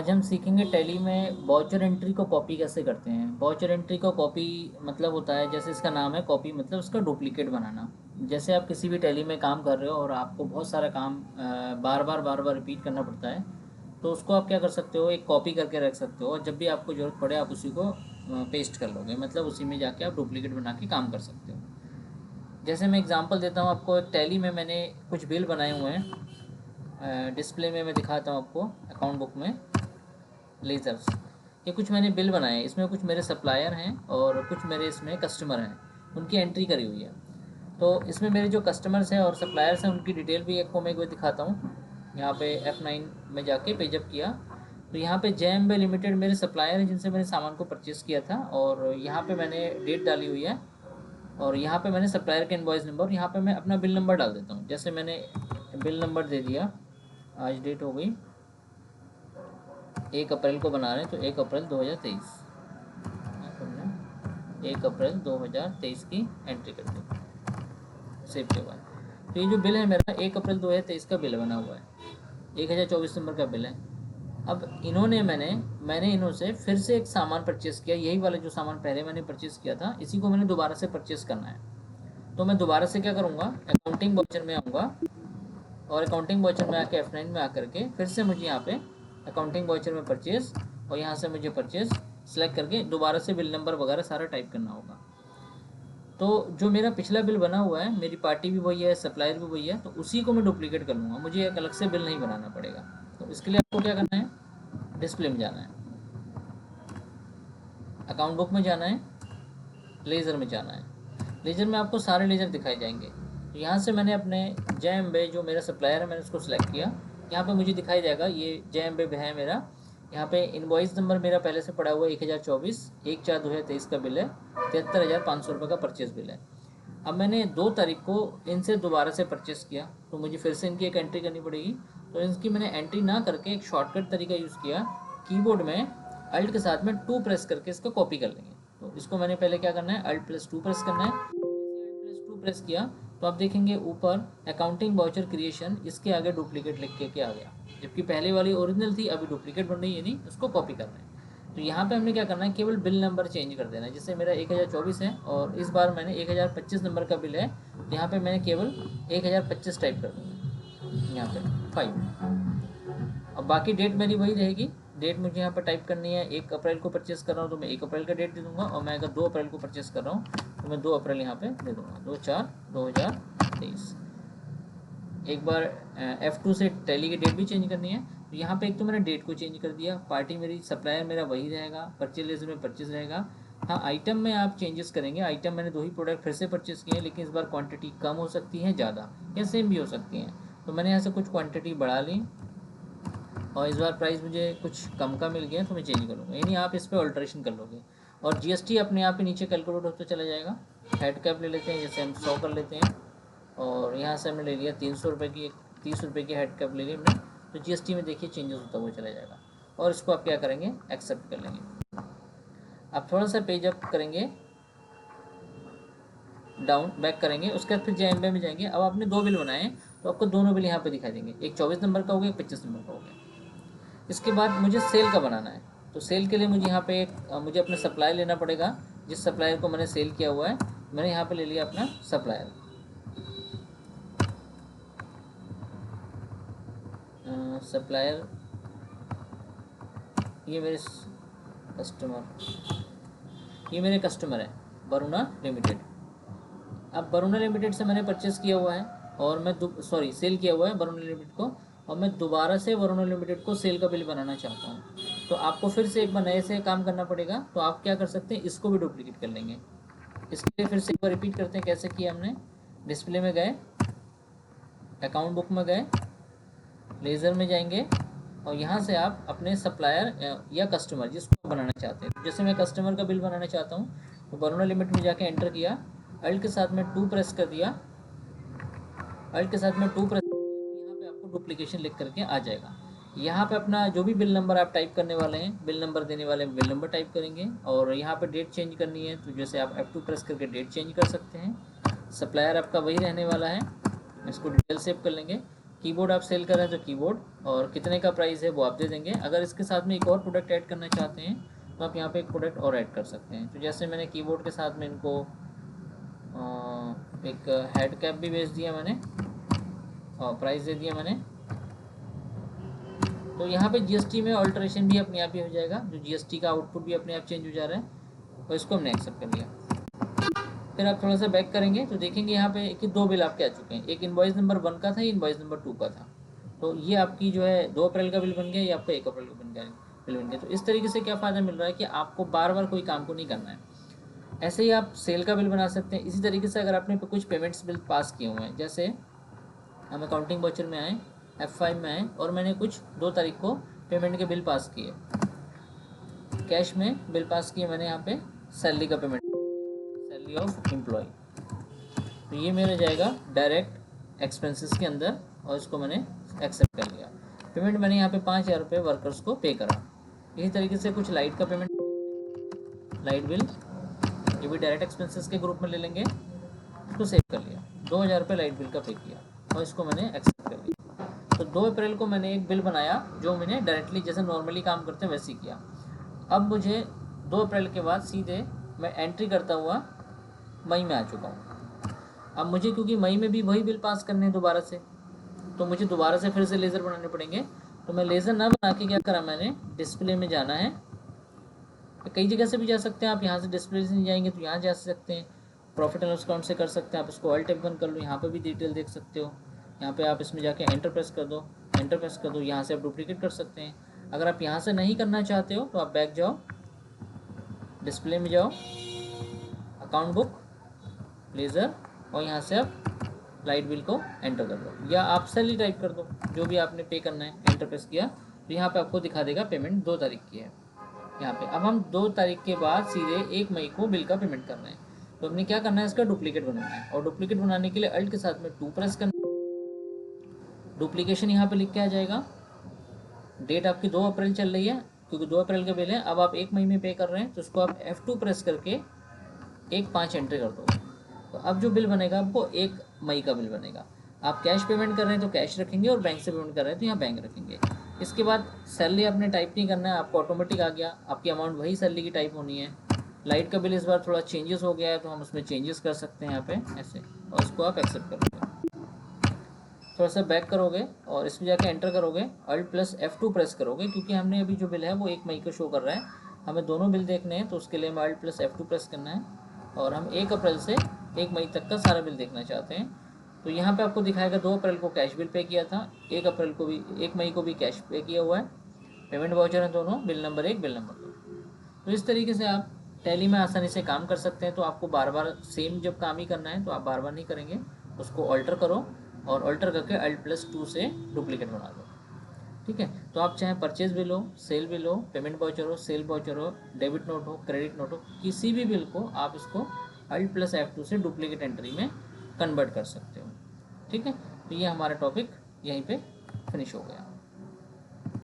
आज हम सीखेंगे टैली में वाउचर एंट्री को कॉपी कैसे करते हैं। वाउचर एंट्री को कॉपी मतलब होता है, जैसे इसका नाम है कॉपी, मतलब उसका डुप्लीकेट बनाना। जैसे आप किसी भी टैली में काम कर रहे हो और आपको बहुत सारा काम बार बार रिपीट करना पड़ता है, तो उसको आप क्या कर सकते हो, एक कॉपी करके रख सकते हो और जब भी आपको ज़रूरत पड़े आप उसी को पेस्ट कर लोगे, मतलब उसी में जाके आप डुप्लीकेट बना के काम कर सकते हो। जैसे मैं एग्जांपल देता हूँ आपको, एक टैली में मैंने कुछ बिल बनाए हुए हैं। डिस्प्ले में मैं दिखाता हूँ आपको, अकाउंट बुक में लेज़र्स, ये कुछ मैंने बिल बनाए हैं। इसमें कुछ मेरे सप्लायर हैं और कुछ मेरे इसमें कस्टमर हैं, उनकी एंट्री करी हुई है। तो इसमें मेरे जो कस्टमर्स हैं और सप्लायर्स हैं उनकी डिटेल भी आपको मैं एक बार दिखाता हूँ। यहाँ पे F9 में जाके पेजअप किया तो यहाँ पे JMB लिमिटेड मेरे सप्लायर हैं जिनसे मैंने सामान को परचेज़ किया था, और यहाँ पे मैंने डेट डाली हुई है और यहाँ पे मैंने सप्लायर का इनवॉइस नंबर, यहाँ पे मैं अपना बिल नंबर डाल देता हूँ। जैसे मैंने बिल नंबर दे दिया, आज डेट हो गई 1 अप्रैल को बना रहे हैं, तो 1 अप्रैल 2023, 1 अप्रैल 2023 की एंट्री कर दी सेव के बाद। तो ये जो बिल है मेरा 1 अप्रैल 2023 का बिल बना हुआ है, 1024 नंबर का बिल है। अब इन्होंने मैंने इन्हों से फिर से एक सामान परचेज़ किया, यही वाला जो सामान पहले मैंने परचेज़ किया था, इसी को मैंने दोबारा से परचेज़ करना है। तो मैं दोबारा से क्या करूँगा, अकाउंटिंग वाउचर में आऊँगा और अकाउंटिंग वाउचर में आके F9 में आकर के फिर से मुझे यहाँ पे अकाउंटिंग वाउचर में परचेज़, और यहाँ से मुझे परचेज़ सेलेक्ट करके दोबारा से बिल नंबर वगैरह सारा टाइप करना होगा। तो जो मेरा पिछला बिल बना हुआ है, मेरी पार्टी भी वही है, सप्लायर भी वही है, तो उसी को मैं डुप्लीकेट कर लूँगा, मुझे एक अलग से बिल नहीं बनाना पड़ेगा। तो इसके लिए आपको क्या करना है, डिस्प्ले में जाना है, अकाउंट बुक में जाना है, लेज़र में जाना है। लेज़र में आपको सारे लेज़र दिखाए जाएंगे। तो यहाँ से मैंने अपने JMB जो मेरा सप्लायर है मैंने उसको सिलेक्ट किया। यहाँ पे मुझे दिखाई जाएगा ये JMB है मेरा। यहाँ पे इनवॉइस नंबर मेरा पहले से पड़ा हुआ है 1024, 1/4/2023 का बिल है, 73,500 रुपये का परचेज़ बिल है। अब मैंने 2 तारीख को इनसे दोबारा से परचेज़ किया, तो मुझे फिर से इनकी एक एंट्री करनी पड़ेगी। तो इनकी मैंने एंट्री ना करके एक शॉर्टकट तरीका यूज़ किया, कीबोर्ड में अल्ट के साथ में 2 प्रेस करके इसको कॉपी कर लेंगे। तो इसको मैंने पहले क्या करना है, Alt+2 प्रेस करना है। Alt+2 प्रेस किया तो आप देखेंगे ऊपर अकाउंटिंग वाउचर क्रिएशन, इसके आगे डुप्लीकेट लिख के क्या आ गया, जबकि पहले वाली ओरिजिनल थी, अभी डुप्लीकेट बन रही है, यानी उसको कॉपी करना है। तो यहाँ पे हमने क्या करना है, केवल बिल नंबर चेंज कर देना है। जैसे मेरा 1024 है और इस बार मैंने 1025 नंबर का बिल है, तो यहाँ पे मैंने केवल 1025 टाइप कर दूँगा, यहाँ पे 5। अब बाकी डेट मेरी वही रहेगी, डेट मुझे यहाँ पर टाइप करनी है। 1 अप्रैल को परचेज़ कर रहा हूँ तो मैं 1 अप्रैल का डेट दे दूँगा, और मैं अगर 2 अप्रैल को परचेज़ कर रहा हूँ तो मैं 2 अप्रैल यहाँ पे दे दूँगा, 2/4/2023। एक बार F2 से टैली की डेट भी चेंज करनी है, तो यहाँ पे एक तो मैंने डेट को चेंज कर दिया, पार्टी मेरी सप्लायर मेरा वही रहेगा, परचेज लेज़र में परचेज रहेगा। हाँ, आइटम में आप चेंजेस करेंगे। आइटम मैंने 2 ही प्रोडक्ट फिर से परचेज़ किए हैं, लेकिन इस बार क्वांटिटी कम हो सकती है, ज़्यादा या सेम भी हो सकती हैं। तो मैंने यहाँ से कुछ क्वान्टिटी बढ़ा ली और इस बार प्राइस मुझे कुछ कम का मिल गया तो मैं चेंज करूँगा, यानी आप इस पर ऑल्ट्रेशन कर लोगे और GST अपने आप ही नीचे कैलकुलेट होता चला जाएगा। हेड कैप ले लेते हैं, जैसे हम 100 कर लेते हैं, और यहाँ से हमने ले लिया 300 रुपये की, 30 रुपये की हेड कैप ले ली हमने, तो GST में देखिए चेंजेस होता हुआ चला जाएगा। और इसको आप क्या करेंगे, एक्सेप्ट कर लेंगे। आप थोड़ा सा पेज अप करेंगे, डाउन बैक करेंगे, उसके बाद फिर JMB में जाएंगे। अब आपने 2 बिल बनाए हैं तो आपको दोनों बिल यहाँ पे दिखाई देंगे, एक 24 नंबर का हो गया, एक 25 नंबर का हो गया। इसके बाद मुझे सेल का बनाना है, तो सेल के लिए मुझे यहाँ पे मुझे अपना सप्लायर लेना पड़ेगा। जिस सप्लायर को मैंने सेल किया हुआ है, मैंने यहाँ पे ले लिया अपना सप्लायर। सप्लायर, ये मेरे कस्टमर है वरुणा लिमिटेड। अब वरुणा लिमिटेड से मैंने परचेज़ किया हुआ है और मैं सेल किया हुआ है वरुणा लिमिटेड को, और मैं दोबारा से वरुणा लिमिटेड को सेल का बिल बनाना चाहता हूँ। तो आपको फिर से एक बार नए से काम करना पड़ेगा। तो आप क्या कर सकते हैं, इसको भी डुप्लीकेट कर लेंगे। इसके लिए फिर से एक बार रिपीट करते हैं कैसे किया हमने। डिस्प्ले में गए, अकाउंट बुक में गए, लेज़र में जाएंगे, और यहाँ से आप अपने सप्लायर या कस्टमर जिसको बनाना चाहते हैं, जैसे मैं कस्टमर का बिल बनाना चाहता हूँ तो वरुणा लिमिट में जाके एंटर किया, अल्ट के साथ में 2 प्रेस कर दिया, अल्ट के साथ में 2 प्रेस कर दिया, तो यहाँ पे आपको डुप्लीकेशन लिख करके आ जाएगा। यहाँ पे अपना जो भी बिल नंबर आप टाइप करने वाले हैं, बिल नंबर देने वाले हैं, बिल नंबर टाइप करेंगे, और यहाँ पे डेट चेंज करनी है तो जैसे आप F2 प्रेस करके डेट चेंज कर सकते हैं। सप्लायर आपका वही रहने वाला है, इसको डिटेल सेव कर लेंगे। कीबोर्ड आप सेल कर रहे हैं तो कीबोर्ड, और कितने का प्राइस है वो आप दे देंगे। अगर इसके साथ में एक और प्रोडक्ट ऐड करना चाहते हैं तो आप यहाँ पे एक प्रोडक्ट और ऐड कर सकते हैं। तो जैसे मैंने कीबोर्ड के साथ में इनको एक हेड कैप भी बेच दिया मैंने और प्राइस दे दिया मैंने। तो यहाँ पे जीएसटी में ऑल्टरेशन भी अपने आप ही हो जाएगा, जो जीएसटी का आउटपुट भी अपने आप चेंज हो जा रहा है, और इसको हमने एक्सेप्ट कर लिया। फिर आप थोड़ा सा बैक करेंगे तो देखेंगे यहाँ पे कि 2 बिल आपके आ चुके हैं। एक इनवॉइस नंबर 1 का था, इनवॉइस नंबर 2 का था। तो ये आपकी जो है 2 अप्रैल का बिल बन गया, ये आपका 1 अप्रैल का बिल बन गया। तो इस तरीके से क्या फ़ायदा मिल रहा है कि आपको बार बार कोई काम को नहीं करना है। ऐसे ही आप सेल का बिल बना सकते हैं। इसी तरीके से अगर आपने कुछ पेमेंट्स बिल पास किए हुए हैं, जैसे हम अकाउंटिंग वाउचर में आए, F5 में आए, और मैंने कुछ 2 तारीख को पेमेंट के बिल पास किए, कैश में बिल पास किए मैंने यहाँ पे सैलरी का पेमेंट, सैलरी ऑफ एम्प्लॉय। तो ये मेरा जाएगा डायरेक्ट एक्सपेंसेस के अंदर, और इसको मैंने एक्सेप्ट कर लिया। पेमेंट मैंने यहाँ पे 5,000 रुपये वर्कर्स को पे करा। इसी तरीके से कुछ लाइट का पेमेंट, लाइट बिल, ये भी डायरेक्ट एक्सपेंसेस के ग्रुप में ले लेंगे, इसको सेव कर लिया। 2,000 रुपये लाइट बिल का पे किया और इसको मैंने एक्सेप्ट कर लिया। तो 2 अप्रैल को मैंने एक बिल बनाया जो मैंने डायरेक्टली जैसे नॉर्मली काम करते हैं वैसे ही किया। अब मुझे 2 अप्रैल के बाद सीधे मैं एंट्री करता हुआ मई में आ चुका हूँ। अब मुझे क्योंकि मई में भी वही बिल पास करने हैं दोबारा से, तो मुझे दोबारा से फिर से लेज़र बनाने पड़ेंगे। तो मैं लेज़र ना बना के क्या करा मैंने, डिस्प्ले में जाना है। कई जगह से भी जा सकते हैं आप, यहाँ से डिस्प्ले से नहीं जाएंगे तो यहाँ जा सकते हैं, प्रॉफिट एंड लॉस अकाउंट से कर सकते हैं। आप इसको ऑल्ट F1 कर लो, यहाँ पर भी डिटेल देख सकते हो। यहाँ पे आप इसमें जाके एंटर प्रेस कर दो, एंटर प्रेस कर दो, यहाँ से आप डुप्लीकेट कर सकते हैं। अगर आप यहाँ से नहीं करना चाहते हो तो आप बैक जाओ, डिस्प्ले में जाओ, अकाउंट बुक, लेज़र, और यहाँ से आप लाइट बिल को एंटर कर दो, या आप सैलरी टाइप कर दो, जो भी आपने पे करना है। एंटर प्रेस किया तो यहाँ पे आपको दिखा देगा पेमेंट 2 तारीख की है यहाँ पे। अब हम 2 तारीख के बाद सीधे 1 मई को बिल का पेमेंट करना है। तो हमने क्या करना है, इसका डुप्लीकेट बनाना है, और डुप्लीकेट बनाने के लिए अल्ट के साथ में 2 प्रेस करना। डुप्लीकेशन यहाँ पे लिख के आ जाएगा। डेट आपकी 2 अप्रैल चल रही है, क्योंकि 2 अप्रैल का बिल है। अब आप 1 मई में पे कर रहे हैं तो उसको आप F2 प्रेस करके 1/5 एंट्री कर दो। तो अब जो बिल बनेगा वो 1 मई का बिल बनेगा। आप कैश पेमेंट कर रहे हैं तो कैश रखेंगे, और बैंक से पेमेंट कर रहे हैं तो यहाँ बैंक रखेंगे। इसके बाद सैलरी आपने टाइप नहीं करना है, आपको ऑटोमेटिक आ गया, आपकी अमाउंट वही सैलरी की टाइप होनी है। लाइट का बिल इस बार थोड़ा चेंजेस हो गया है तो हम उसमें चेंजेस कर सकते हैं यहाँ पे ऐसे, और इसको आप एक्सेप्ट करोगे। थोड़ा सा बैक करोगे और इसमें जाके एंटर करोगे, Alt + F2 प्रेस करोगे, क्योंकि हमने अभी जो बिल है वो 1 मई को शो कर रहा है। हमें दोनों बिल देखने हैं तो उसके लिए हमें Alt + F2 प्रेस करना है, और हम 1 अप्रैल से 1 मई तक का सारा बिल देखना चाहते हैं। तो यहाँ पे आपको दिखाएगा 2 अप्रैल को कैश बिल पे किया था, 1 अप्रैल को भी, 1 मई को भी कैश पे किया हुआ है। पेमेंट वाउचर हैं दोनों, बिल नंबर 1, बिल नंबर 2। तो इस तरीके से आप टैली में आसानी से काम कर सकते हैं। तो आपको बार बार सेम जब काम ही करना है तो आप बार बार नहीं करेंगे, उसको ऑल्टर करो, और ऑल्टर करके Alt + 2 से डुप्लीकेट बना दो। ठीक है, तो आप चाहे परचेज बिल हो, सेल बिल हो, पेमेंट वाउचर हो, सेल वाउचर हो, डेबिट नोट हो, क्रेडिट नोट हो, किसी भी बिल को आप इसको Alt + F2 से डुप्लीकेट एंट्री में कन्वर्ट कर सकते हो। ठीक है, तो ये हमारा टॉपिक यहीं पे फिनिश हो गया।